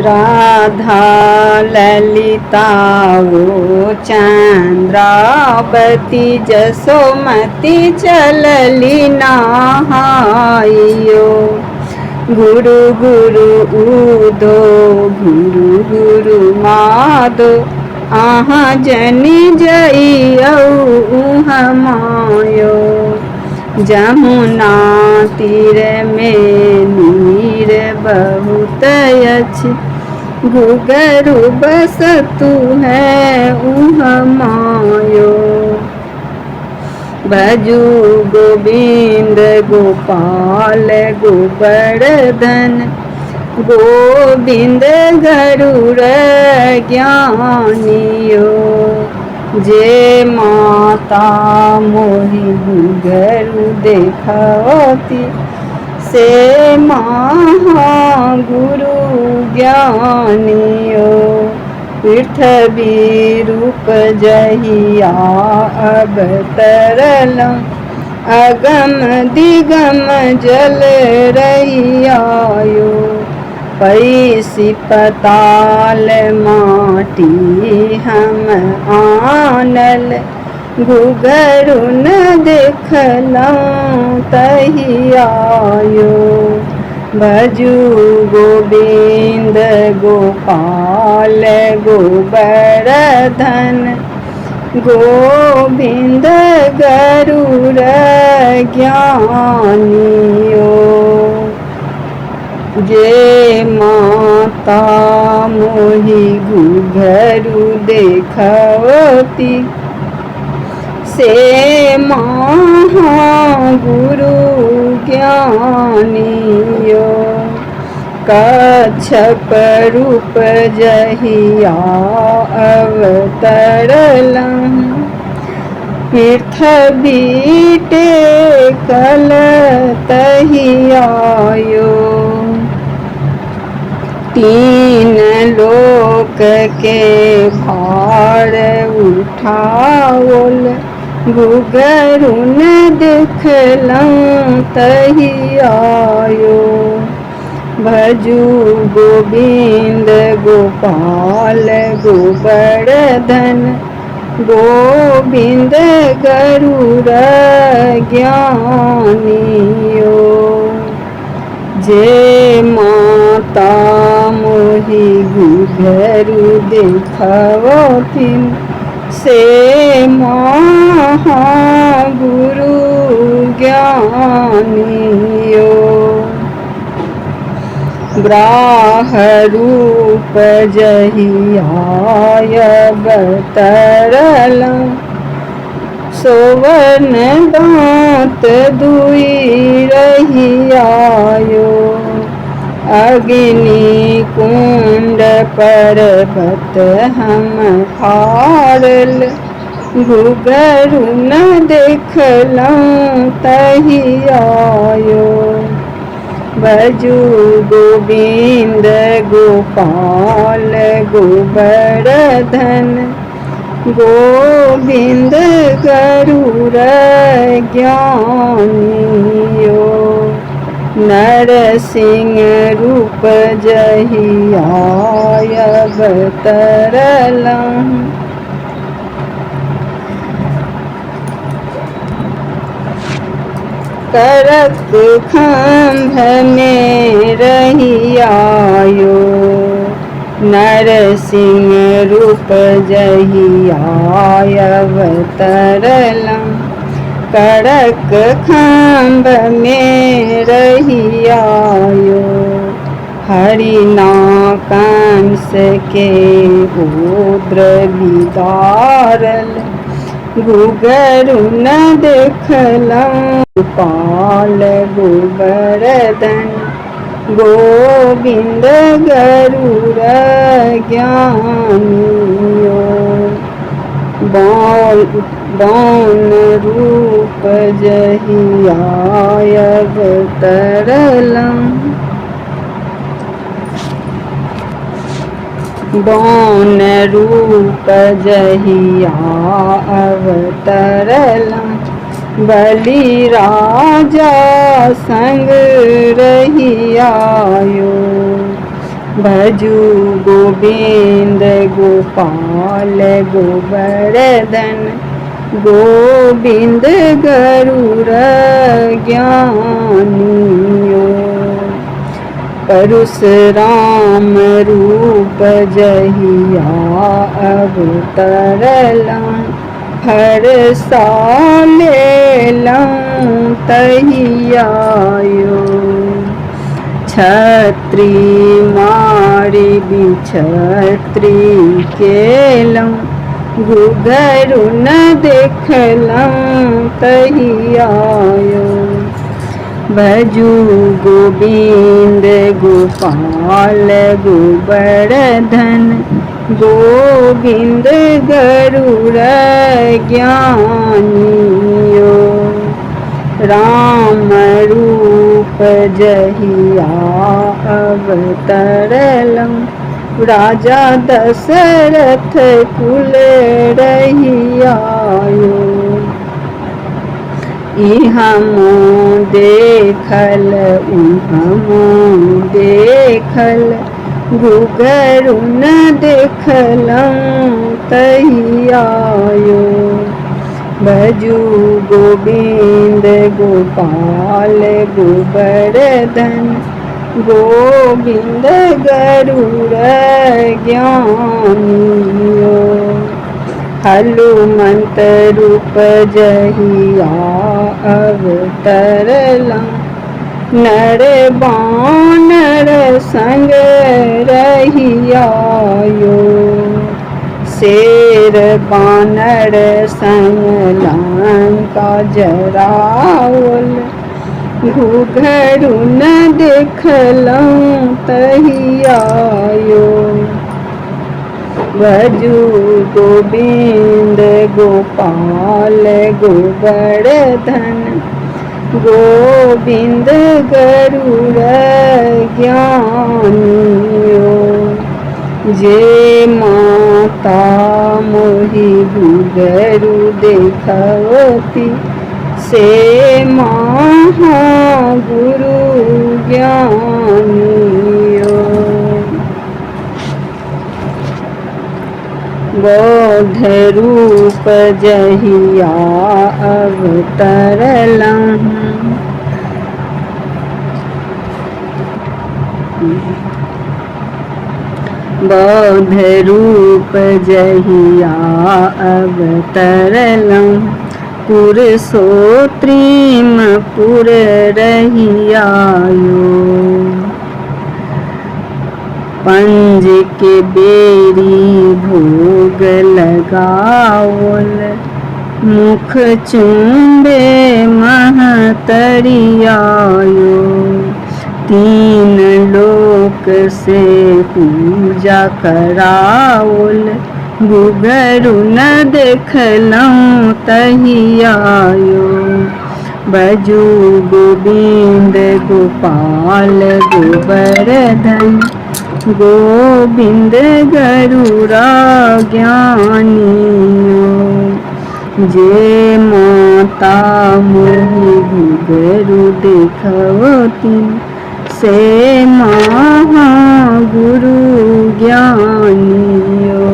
राधा ललिता वो चंद्रावती जसोमती चलली नहाइयो। गुरु गुरु ऊदो गुरु गुरु मादो आहा जनी जइयो मायो। जमुना तीर में नीर बहुत अछि घुघरू बसतु है मायो। भजू गोविंद गोपाल गोवर्धन गोविंद गरुड़ ज्ञानियो। जे माता मोहि घुघरू देखती से महागुरु ज्ञानियो। पृथ्वी रूप जहिया अवतरल अगम दिगम जल रहियायो। पैसी पताल माटी हम आनल घुघरू न देखलौं तहियायो। भजू गोविंद गोपाल गोवर्धन गोविंद गरुड़ ज्ञानियो। जे माता मोहि घुघरू देखती से महागुरु ज्ञानियो। कच्छप रूप जहिया अवतरलं पृथ्वी टेकल तहियायो। तीन लोक के भार उठाओल घुघरू न देखलौं तहियायो। भजू गोविंद गोपाल गोवर्धन गोविंद गरुड़ ज्ञानियो। जे माता मोहि घुघरू देखती से महागुरु ज्ञानियो। ग्राह रूप जहिया अवतरलं सोवन दांत दुई रहियायो। अग्नि कुंड पर्वत हम फाड़ल घुघरू न देखलौं तहियायो। भजू गोविंद गोपाल गोवर्धन गोविंद गरुड़ ज्ञानियो। नरसिंह रूप जहिया अवतरलं करक खंभ में रहियायो। नरसिंह रूप जहिया अवतरलं करक खंभ में रहियायो। हरिना कंस के उद्र विदारल घुघरू न देखलौं गोपाल गोवर्धन गोविंद गरुड़ ज्ञानियो। बौन रूप जहिया अवतरलं बौन रूप जहिया अवतरलं बलि राजा संग रहियायो। भजू गोविंद गोपाल गोवर्धन गोविंद गरुड़ ज्ञानियो परशुराम रूप जहिया अवतरला हर सालेला तहियायो छत्री मारी बिछत्री केलम घुघरू न देखलम तहियायो भजू गोविंद गोपाल गोवर्धन गोविंद गरुड़ ज्ञानियो राम रूप जहिया अवतरलम राजा दशरथ कुल रहियायो इहमो देखल उहमो देखल घुघरू न देखलम तहियायो भजू गोविंद गोपाल गोवर्धन गोविंद गरुड़ ज्ञानियो हनुमंत रूप जहिया अवतरला नर बानर संग रहियायो शेर बानर संग लंका जरावल घुघरू न देखलम तहियायो भजू गोविंद गोपाल गोवर्धन गोविंद गरुड़ ज्ञानियो जे माता मोहि घुघरू देखवती से महागुरु ज्ञानियो बौद्ध रूप जहिया अवतरला बौद्ध रूप जहिया अवतरला पुरुषोत्तम पुर रहियायो पंज के बेरी भोग लगावल मुख चुंबे महतरियायो तीन लोक से पूजा करावल घुघरू न देखलम तहियायो भजू गोविंद गोपाल गोवर्धन गोविंद गरुड़ ज्ञानियो जे माता मोहि घुघरू देखवती से महागुरु ज्ञानियो।